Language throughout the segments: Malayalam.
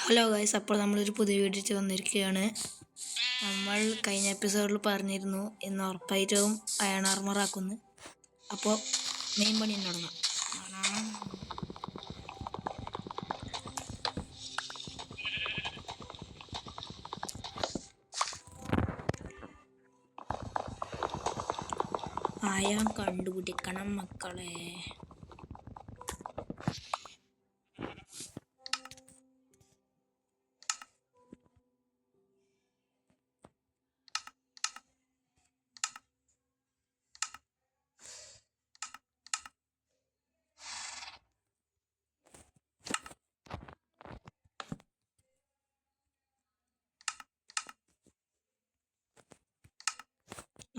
ഹലോ ഗൈസ്, അപ്പോൾ നമ്മളൊരു പുതിയ വീഡിയോ വന്നിരിക്കുകയാണ്. നമ്മൾ കഴിഞ്ഞ എപ്പിസോഡിൽ പറഞ്ഞിരുന്നു ഇന്ന് ഉറപ്പായിട്ടും അയൺ ആർമർ ആക്കുന്നു. അപ്പോൾ മെയിൻ പണി തുടങ്ങാം. അയൺ കണ്ടുപിടിക്കണം മക്കളെ.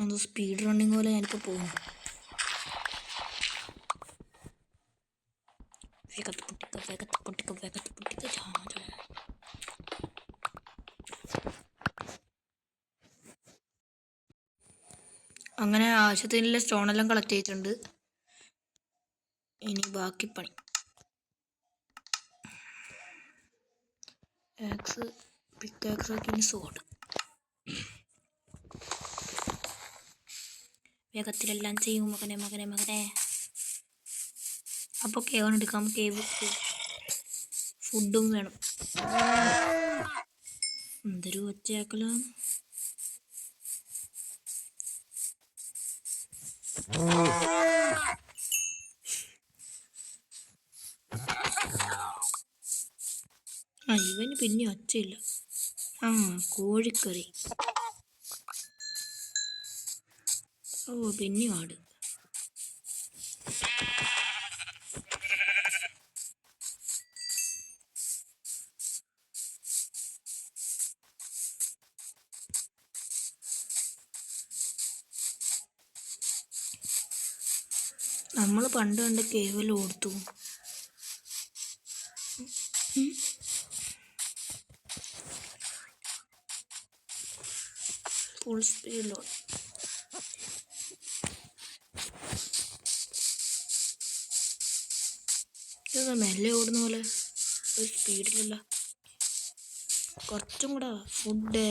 അത് സ്പീഡ് റണ്ണിങ് പോലെ ഞാനിപ്പോൾ പോകുന്നു. അങ്ങനെ ആവശ്യത്തിനുള്ള സ്റ്റോണെല്ലാം കളക്ട് ചെയ്തിട്ടുണ്ട്. ഇനി ബാക്കി പണി. പിക്കാക്സ് ആക്കി സോഡ് വേഗത്തിലെല്ലാം ചെയ്യും മകനെ. അപ്പോൾ കേവ് എടുക്കാം. കേവ് ഫുഡും വേണം. എന്തൊരു ഒച്ചയാക്കലോ. ഇവന് പിന്നെ ഒച്ചയില്ല. കോഴിക്കറി. പിന്നെ ആട്. നമ്മൾ പണ്ട് കണ്ട കേവൽ ഓർത്തു. ഫുൾ സ്പീഡിലോ. ഇതാ മെല്ലെ ഓടുന്ന പോലെ, ഒരു സ്പീഡിലല്ല. കുറച്ചും കൂടെ ഫുഡ്.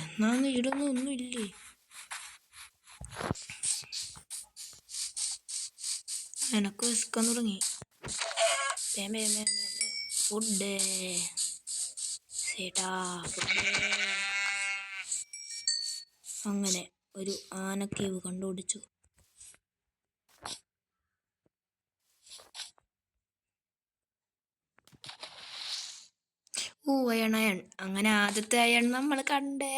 എന്നാന്ന് ഇടുന്നൊന്നും ഇല്ലേ. എനക്ക് വിശക്കാൻ തുടങ്ങി. ഫുഡ് ചേട്ടാ. അങ്ങനെ ഒരു ആനക്കേവ് കണ്ടുപിടിച്ചു. അയൺ. അങ്ങനെ ആദ്യത്തെ അയൺ നമ്മൾ കണ്ടേ.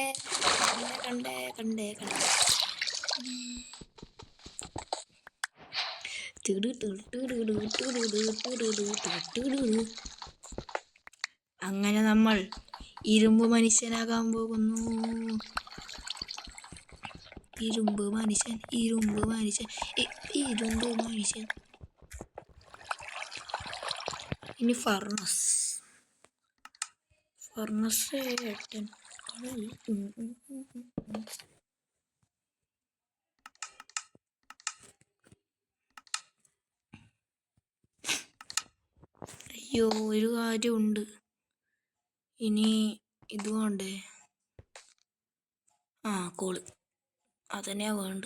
അങ്ങനെ നമ്മൾ ഇരുമ്പ് മനുഷ്യനാകാൻ പോകുന്നു. ഇരുമ്പ് മനുഷ്യൻ. ഇനി ഫർണസ് ഏട്ടൻ. അയ്യോ, ഒരു കാര്യമുണ്ട്. ഇനി ഇത് വേണ്ടേ? കോള്. അതന്നെയാ വേണ്ട.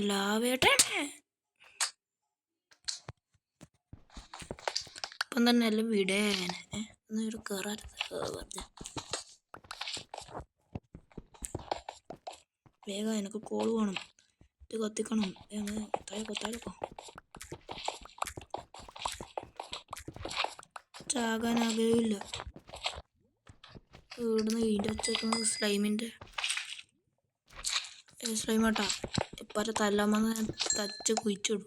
ലാവേട്ടേ ഇപ്പം തന്നെ എല്ലാം വിടേനെ. എന്നൊരു കയറാറ്. വേഗം എനിക്ക് കോള് വേണം. ഇത് കത്തിക്കണം. താഴെക്കോ ചാകാനാകുകയില്ല. ഇവിടുന്ന് ഇതിൻ്റെ വെച്ചേക്കുന്നത് സ്ലൈമാട്ടാ. ഇപ്പം തല്ലാമെന്ന് ഞാൻ തച്ച് കുഴിച്ചിടും.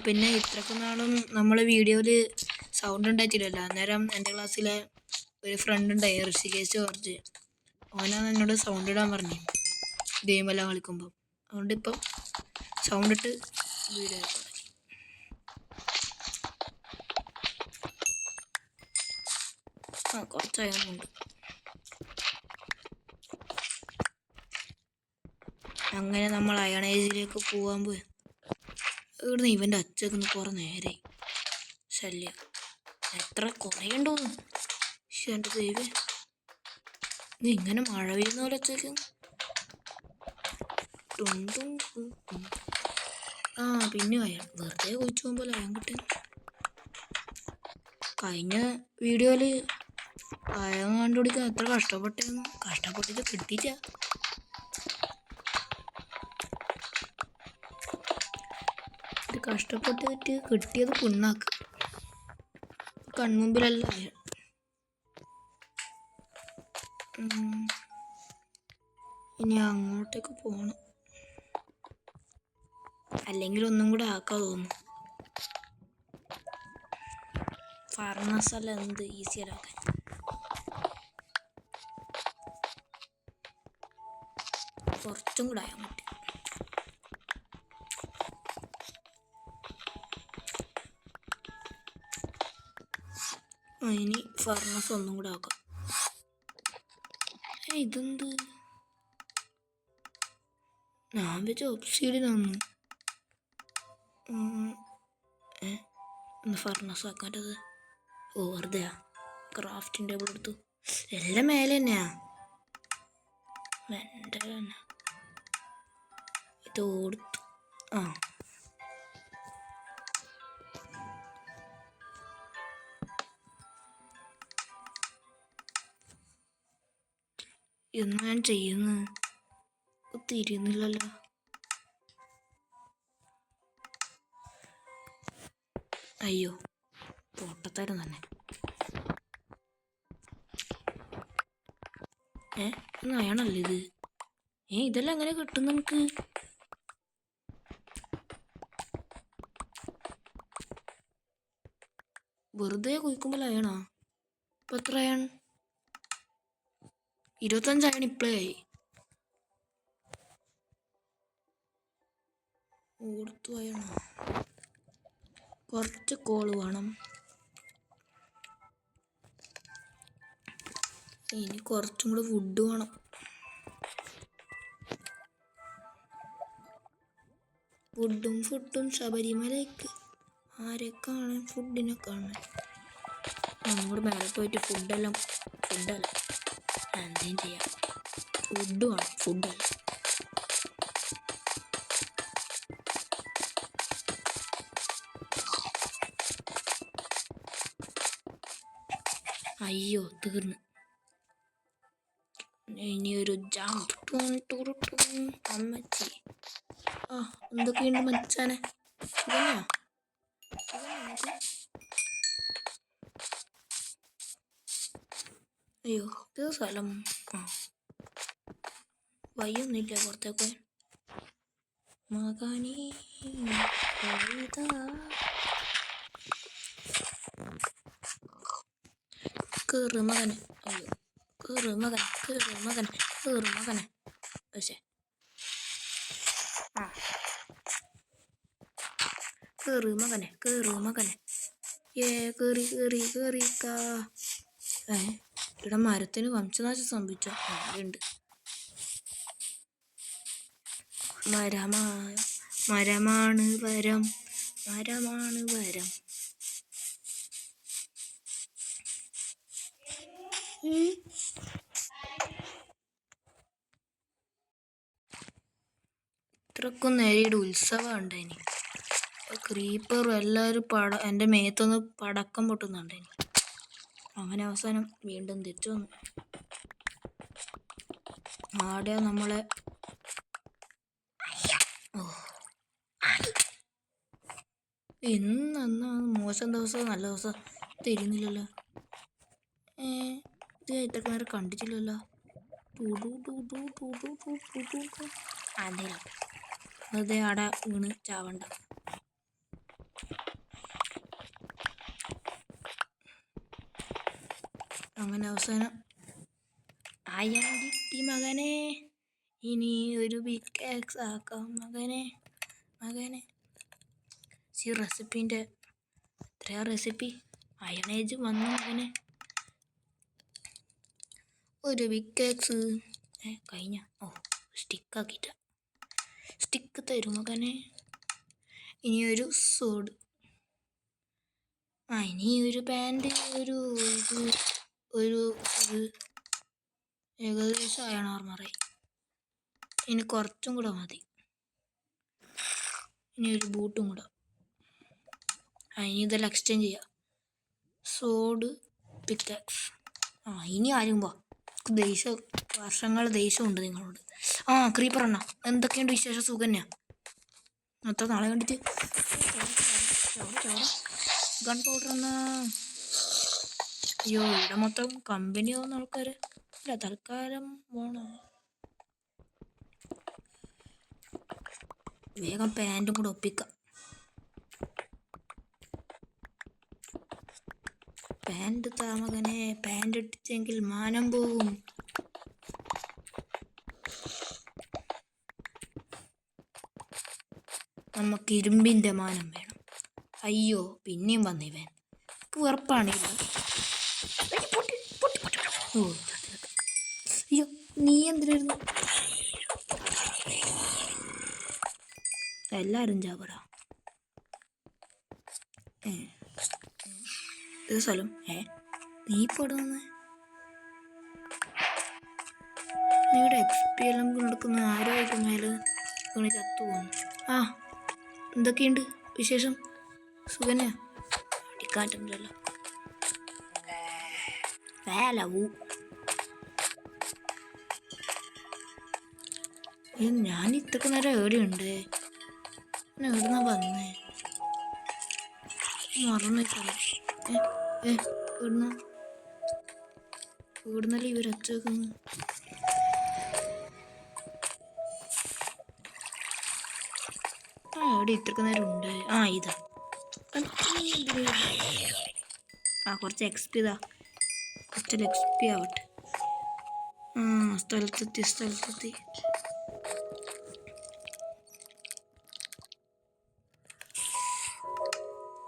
പിന്നെ ഇത്രയ്ക്ക് നാളും നമ്മൾ വീഡിയോയിൽ സൗണ്ട് ഉണ്ടായിട്ടില്ലല്ലോ. അന്നേരം എൻ്റെ ക്ലാസ്സിലെ ഒരു ഫ്രണ്ട് ഉണ്ടായി, ഋഷികേശ് ജോർജ്. അവനാണ് എന്നോട് സൗണ്ട് ഇടാൻ പറഞ്ഞു ഗെയിമെല്ലാം കളിക്കുമ്പോൾ. അതുകൊണ്ട് ഇപ്പം സൗണ്ട് ഇട്ട് വീഡിയോ തുടങ്ങി. കുറച്ചായുണ്ട്. അങ്ങനെ നമ്മൾ അയൺ ഏജിലേക്ക് പോകാൻ പോയി. ഇവിടുന്ന് ഇവൻ്റെ അച്ഛക്ക് കുറേ നേരെ ശല്യം. എത്ര കുറേ ഉണ്ടോന്ന്. പക്ഷെ എൻ്റെ ദൈവേ, ഇത് ഇങ്ങനെ മഴ പെയ്യുന്ന പോലെ അച്ഛക്ക്. പിന്നെ അയാൾ വെറുതെ കുഴിച്ചു പോകുമ്പോൾ അയാൻ കിട്ടി. കഴിഞ്ഞ വീഡിയോയിൽ അയാൻ കണ്ടുപിടിക്കാൻ എത്ര കഷ്ടപ്പെട്ടെന്ന്. കഷ്ടപ്പെട്ടിട്ട് കിട്ടിയില്ല. ഇത് കഷ്ടപ്പെട്ടിട്ട് കിട്ടിയത് പുണ്ണാക്ക്. കൺമുമ്പിലല്ല അയാൾ. ഇനി അങ്ങോട്ടേക്ക് പോകണം. അല്ലെങ്കിൽ ഒന്നും കൂടെ ആക്കാൻ തോന്നുന്നു. ഫർണസ് അല്ല എന്ത് ഈസിയറാക്കാൻ. കുറച്ചും കൂടെ ആയാൽ മതി. ഇനി ഫർണസ് ഒന്നും കൂടെ ആക്കാം. ഇതെന്ത്? ഞാൻ വെച്ച ഒബ്സീഡിയനാണ്. ഫർണസ് ആക്കാൻ്റെത്. വെറുതെയാ. ക്രാഫ്റ്റിംഗ് ടേബിൾ എടുത്തു. എല്ലാം മേലെ തന്നെയാ. എൻ്റെ തന്നെ ഇത് കൊടുത്തു. എന്ന് ഞാൻ ചെയ്യുന്നത് തിരിയുന്നില്ലല്ലോ. അയ്യോ, പൊട്ടത്തരം തന്നെ. അയാണല്ലേ ഇത്? ഇതെല്ലാം എങ്ങനെ കിട്ടും നമുക്ക്? വെറുതെ കുഴിക്കുമ്പോൾ അയണോ? ഇപ്പം എത്ര അയൺ? 25 അയൺ ഇപ്പോഴേ ആയി. ഓർത്തു അയണോ? കുറച്ച് കോള് വേണം. ഇനി കുറച്ചും കൂടെ വുഡ് വേണം. ഫുഡും ശബരിമലയ്ക്ക് ആരെ കാണാൻ? ഫുഡിനെ കാണാൻ. നമ്മുടെ മേലെ പോയിട്ട് ഫുഡല്ല എന്തെങ്കിലും ചെയ്യാം. ഫുഡ് വേണം, ഫുഡല്ല. അയ്യോ, തീർന്നു. ഇനിയൊരു ജമ്പ്. അമ്മച്ചി എന്തൊക്കെയുണ്ട് മച്ചാനെ? അയ്യോ, ഇത് സ്ഥലം വയ്യൊന്നുമില്ല പുറത്തേക്ക്. മകനീ കേറ് മകനെ. അയ്യോ, കേറ് മകനെ. പക്ഷേ കേറ് മകനെ. കേറിക്കാ. ഇവിടെ മരത്തിന് വംശനാശം സംഭവിച്ചോ? ഉണ്ട്. മരമാണ് വരം. ഇത്രക്കും നേരിയുടെ ഉത്സവം ഉണ്ടായിനി. ക്രീപ്പറും എല്ലാവരും എൻ്റെ മേത്തൊന്ന് പടക്കം പൊട്ടുന്നുണ്ടായിനി. അങ്ങനെ അവസാനം വീണ്ടും തിരിച്ചു വന്നു. ആടെ നമ്മളെ ഇന്ന് മോശം ദിവസം നല്ല ദിവസം തരുന്നില്ലല്ലോ. ഇത് ഇതൊക്കെ നേരെ കണ്ടിട്ടില്ലല്ലോ. അതേലോ, വെറുതെ ആടെ വീണ് ചാവണ്ട. അങ്ങനെ അവസാനം അയൺ കിട്ടി മകനെ. ഇനി ഒരു പിക്കാക്സ് ആക്കാം മകനെ. റെസിപ്പിൻ്റെ എത്രയാ റെസിപ്പി? അയണേജ് വന്നു മകനെ. ഒരു പിക്കാക്സ് കഴിഞ്ഞ. സ്റ്റിക്കാക്കിട്ട. സ്റ്റിക്ക് തരും മകനെ. ഇനി ഒരു സോഡ്. ഇനി ഒരു പാൻറ്. ഒരു ഏകദേശം അയൺ ആർമറായി. ഇനി കുറച്ചും കൂടെ മതി. ഇനി ഒരു ബൂട്ടും കൂടെ. ഇനി ഇതെല്ലാം എക്സ്ചേഞ്ച് ചെയ്യാം. സോഡ്, പിക്കാക്സ്. ഇനി ആരും വർഷങ്ങൾ ദേഷ്യമുണ്ട് നിങ്ങളോട്. ക്രീപ്പർ എണ്ണ എന്തൊക്കെയുണ്ട് വിശേഷം? സുഖന്യാ? അത്ര നാളെ കണ്ടിട്ട്. ഗൺ പൗഡർ എന്നാ? അയ്യോ, ഇവിടെ മൊത്തം കമ്പനി ആവുന്ന ആൾക്കാർ. ഇല്ല, തൽക്കാലം പോണോ? വേഗം പാൻറ്റും കൂടെ ഒപ്പിക്കാം. പാൻറ് താ മകനെ. പാൻറ് ഇട്ടിച്ചെങ്കിൽ മാനം പോവും. നമുക്ക് ഇരുമ്പിൻ്റെ മാനം വേണം. അയ്യോ, പിന്നെയും വന്നിവൻ. വെറുപ്പാണില്ല. അയ്യോ, നീ എന്തിനായിരുന്നു? എല്ലാവരും ചാവടാ. ഇത് സ്ഥലം. നീ ഇപ്പോൾ ഇവിടെ വന്നേ? നീയുടെ XP എല്ലാം നടക്കുന്ന ആരുമായിട്ട് മേലെ ചത്തു പോകുന്നു. എന്തൊക്കെയുണ്ട് വിശേഷം? സുഖന്യാ? അടിക്കാറ്റുണ്ടല്ലോ. ഞാൻ ഇത്രക്ക് നേരം എവിടെയുണ്ട്? എവിടുന്നാ വന്നേ? മറന്നു. ഇവിടുന്നല്ലേ ഇവരൊച്ച വെക്കുന്നു. എവിടെ ഇത്രക്ക് നേരം ഉണ്ട്? ഇതാ. കുറച്ച് XP ഇതാ. കുറച്ച് XP ആവട്ടെ. സ്ഥലത്തെത്തി.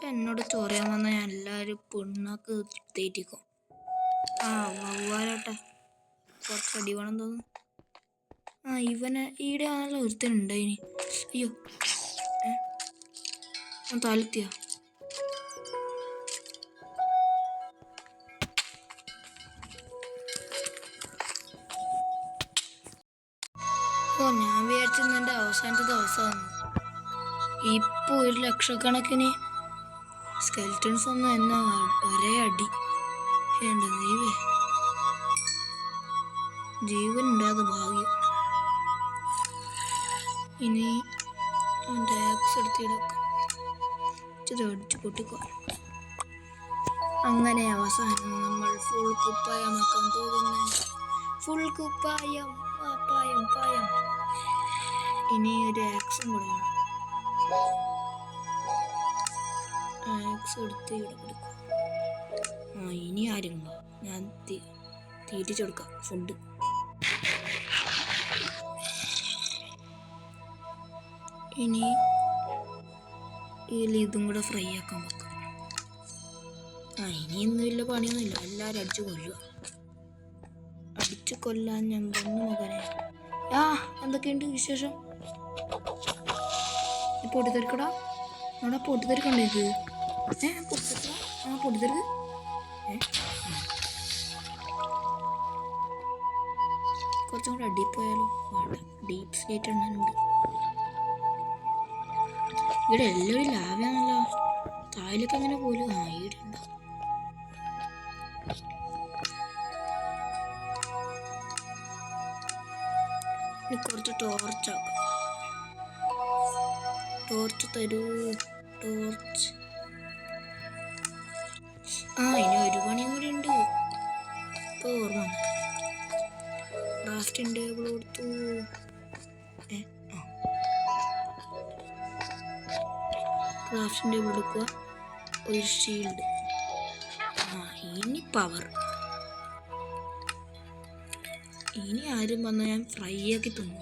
എന്നോട് ചോറിയാൻ വന്ന ഞാൻ എല്ലാവരും പിണ്ണാക്ക് തേറ്റിക്കും. വവ്വാലോട്ടെ. കുറച്ച് അടി വേണം തോന്നുന്നു. ഇവനെ ഈടെ ആണല്ലോ ഒരുത്തനുണ്ടായിനി. അയ്യോ, താലെത്തിയ. ഞാൻ വിചാരിച്ചെന്ന് എൻ്റെ അവസാനത്തെ ദിവസമാണ്. ഇപ്പോൾ 1 ലക്ഷക്കണക്കിന് സ്കെൽറ്റൻസ് ഒന്നും എന്നാ ഒരേ അടി. എൻ്റെ ദൈവേ, ജീവനുണ്ടായത് ഭാഗ്യം. ഇനി അവൻ്റെ ആക്സ് എടുത്തിടക്കാം. ഇത് അടിച്ച് പൊട്ടിക്കോ. അങ്ങനെ അവസാനം നമ്മൾ ഫുൾ കുപ്പായമാക്കാൻ പോകുന്നു. ഫുൾ കുപ്പായം. പായം. ഇനി ഒരു ആക്സും കൂടെ വേണം. ആക്സ് എടുത്ത് ഇവിടെ കൊടുക്കും. ഇനി ആരും ഞാൻ തീറ്റിച്ചു കൊടുക്കാം ഫുഡ്. ഇനി ഇതും കൂടെ ഫ്രൈ ആക്കാൻ വെക്കാം. ഇനിയൊന്നും വലിയ പണിയൊന്നുമില്ല. എല്ലാവരും അടിച്ചു കൊല്ലുക. അടിച്ചു കൊല്ലാൻ ഞാൻ വന്നു മകനെ. എന്തൊക്കെയുണ്ട് വിശേഷം? പൊട്ടിത്തെറിക്കടാ. പൊട്ടിത്തെറിക്കണ്ടേ ഇത്? പൊട്ടിത്തെറിക്ക്. കുറച്ചും കൂടെ അടിയിൽ പോയാലോ? ഡീപ്പ് സ്ലേറ്റ് എണ്ണുണ്ട്. ഇവിടെ എല്ലാവരും ലാഭയാണല്ലോ. താഴിലൊക്കെ അങ്ങനെ പോലും ഇവിടെ ഉണ്ടോ? കുറച്ച് ടോർച്ചാക്കാം. ടോർച്ച് തരൂ. ടോർച്ച്. ഇനി ഒരു പണിയും കൂടി ഉണ്ട്. ഇപ്പോൾ ഓർമ്മ ക്രാഫ്റ്റിംഗ് ടേബിൾ കൊടുത്തു. ക്രാഫ്റ്റിംഗ് ടേബിൾ എടുക്കുക. ഒരു ഷീൽഡ്. ഇനി പവർ. ഇനി ആരും വന്നാൽ ഞാൻ ഫ്രൈ ആക്കി തിന്നു.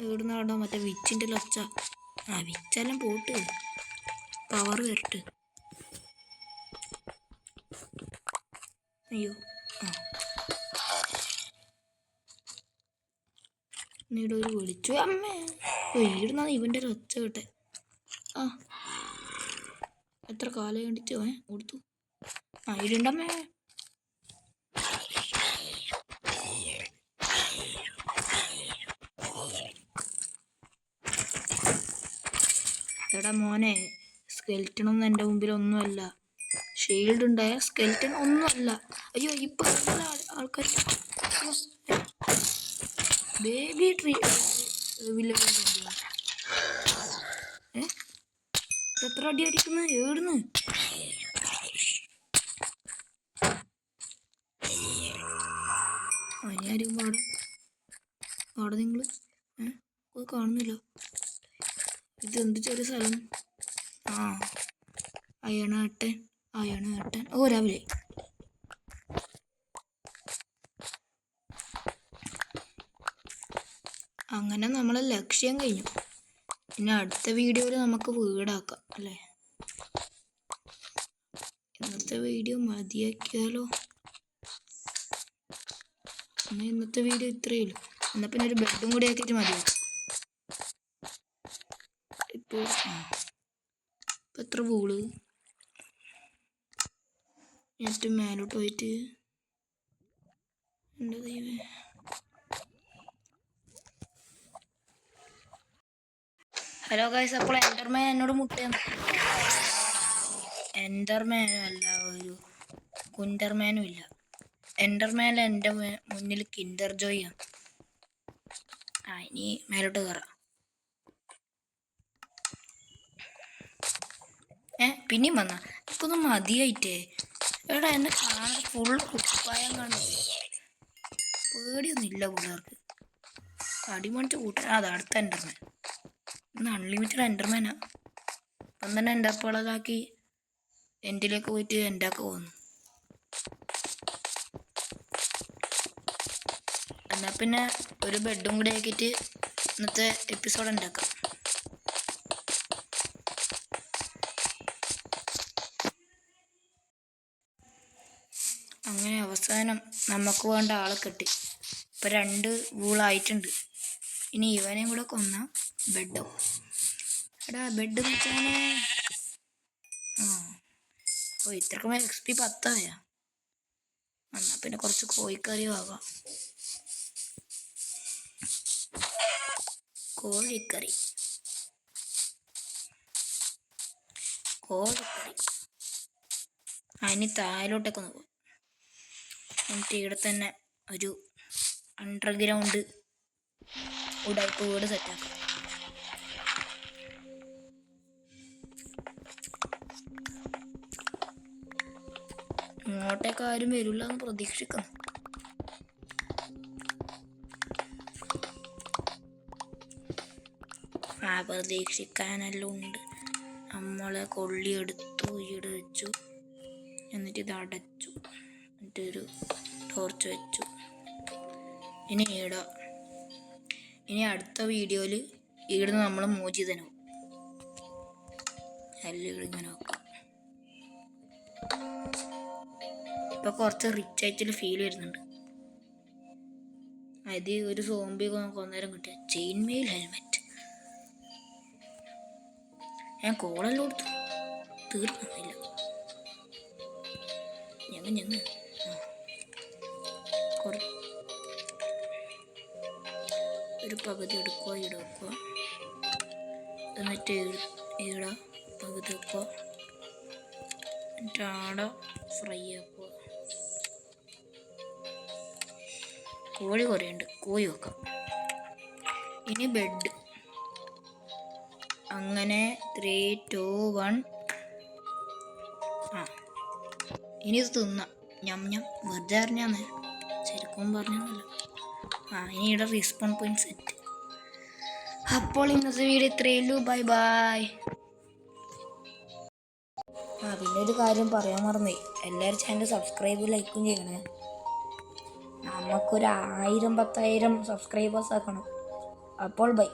എവിടുന്നാടോ മറ്റേ വിച്ചിൻ്റെ ലൊച്ച. വിച്ചെല്ലാം പോട്ട് പവർ വരട്ട്. അയ്യോ നീടെ ഒരു വിളിച്ചു അമ്മേ. ഇവിടുന്നാ ഇവൻ്റെ ഒരു ഒച്ച കേട്ടെ. എത്ര കാലം കണ്ടിച്ചോ കൊടുത്തു. ഇടുണ്ടമ്മേ. എടാ മോനെ, സ്കെൽറ്റണൊന്നും എൻ്റെ മുമ്പിലൊന്നുമല്ല. ഷീൽഡ് ഉണ്ടായ സ്കെൽറ്റൺ ഒന്നുമല്ല. അയ്യോ ഇപ്പൊ ആൾക്കാർ ബേബി ട്രീ എത്ര അടി അടിക്കുന്നു ഏടുന്ന്. അതിനാരും പാടെ നിങ്ങൾ കാണുന്നില്ല. ഇതെന്ത് ചെറിയ സ്ഥലം. അയണാട്ടൻ ഓ രാവിലെ. അങ്ങനെ നമ്മളെ ലക്ഷ്യം കഴിഞ്ഞു. പിന്നെ അടുത്ത വീഡിയോയിൽ നമുക്ക് വീടാക്കാം അല്ലേ. ഇന്നത്തെ വീഡിയോ മതിയാക്കിയാലോ. എന്നാൽ ഇന്നത്തെ വീഡിയോ ഇത്രയേ ഉള്ളൂ. എന്നാൽ പിന്നെ ഒരു ബെഡും കൂടി ആക്കിയിട്ട് മതിയാക്കാം. ഇപ്പോൾ എത്ര പൂള് ഏറ്റവും മേലോട്ട് പോയിട്ട് എൻ്റെ ദൈവമേ. ഹലോ ഗൈസ്, അപ്പോൾ എൻ്റർമാൻ എന്നോട് മുട്ടയാണ്. എൻ്റർമാനും അല്ല, ഒരു കുൻ്റർമാനും ഇല്ല. എൻ്റർമാൻ എൻ്റെ മുന്നിൽ കിൻഡർ ജോയാണ്. ഇനി മേലോട്ട് കയറാം. പിന്നെയും വന്ന എനിക്കൊന്നും മതിയായിട്ടേ. എടാ എന്നെ കാണാൻ ഫുൾ കുപ്പായം കാണും. പേടിയൊന്നുമില്ല പിള്ളേർക്ക്. അടിമണിച്ച് കൂട്ടാൻ. അടുത്ത എൻ്റർമാൻ. ഇന്ന് അൺലിമിറ്റഡ് എൻ്റർമാനാ. ഇപ്പം തന്നെ എൻ്റെ അപ്പളതാക്കി എൻ്റിലേക്ക് പോയിട്ട് എൻ്റെ ഒക്കെ പോകുന്നു. എന്നാൽ പിന്നെ ഒരു ബെഡും കൂടി ആക്കിയിട്ട് ഇന്നത്തെ എപ്പിസോഡ് ഉണ്ടാക്കാം. അങ്ങനെ അവസാനം നമുക്ക് വേണ്ട ആളെ കിട്ടി. ഇപ്പം 2 വൂളായിട്ടുണ്ട്. ഇനി ഇവനെയും കൂടെ കൊന്ന ബെഡോ. എടാ ബെഡ് വെച്ചാനേ. ഇത്രക്ക് മേലെ XP 10 ആയാ. എന്നാൽ പിന്നെ കുറച്ച് കോഴിക്കറിയും ആകാം. കോഴിക്കറി അതിന് താഴോട്ടൊക്കെ ഒന്ന് പോകും. എന്നിട്ട് ഇവിടെ തന്നെ ഒരു അണ്ടർഗ്രൗണ്ട് ഉടായ്പ വീട് സെറ്റാക്കാം. ഇങ്ങോട്ടേക്ക് ആരും വരില്ല എന്ന് പ്രതീക്ഷിക്കുന്നു. പ്രതീക്ഷിക്കാനെല്ലാം ഉണ്ട്. നമ്മളെ കൊള്ളിയെടുത്തു, ഈട് വെച്ചു, എന്നിട്ട് ഇത് അടച്ചു, എന്നിട്ടൊരു ടോർച്ച് വെച്ചു. ഇനി അടുത്ത വീഡിയോയിൽ ഇവിടുന്ന് നമ്മൾ മോചിതനാവും. എല്ലാം ഇങ്ങനെ നോക്കാം. ഇപ്പം കുറച്ച് റിച്ച് ആയിട്ടുള്ള ഫീൽ വരുന്നുണ്ട്. അത് ഒരു സോംബി കൊന്നേരം കിട്ടിയ ചെയിൻ മെയിൽ ഹെൽമെറ്റ്. ഞാൻ കോളെല്ലാം കൊടുത്തു, തീർന്നില്ല. ഞങ്ങൾ ഒരു പകുതി എടുക്കുക, ഇവിടെ വെക്കുക, എന്നിട്ട് ഇവിടെ പകുതി വെക്കുക, എന്നിട്ട് ആടെ ഫ്രൈ ആക്കുക. കോഴി കുറേയുണ്ട്, കോഴി വെക്കാം. ഇനി ബെഡ്. അങ്ങനെ 3, 2, 1. ഇനി ഇത് തിന്നാം. ഞം വെറുതെ അറിഞ്ഞാന്നേ, ശരിക്കും പറഞ്ഞാന്നല്ലോ. ഇനി ഇവിടെ റീസ്പോൺ പോയിന്റ് സെറ്റ്. അപ്പോൾ ഇന്നത്തെ വീഡിയോ ഇത്രയേ ഉള്ളൂ. Bye bye. പിന്നെ ഒരു കാര്യം പറയാൻ മറന്നേ, എല്ലാവരും ചാനൽ സബ്സ്ക്രൈബ് ലൈക്കും ചെയ്യണേ. നമുക്കൊരു 1000-10,000 സബ്സ്ക്രൈബേഴ്സ് ആക്കണം. അപ്പോൾ ബൈ.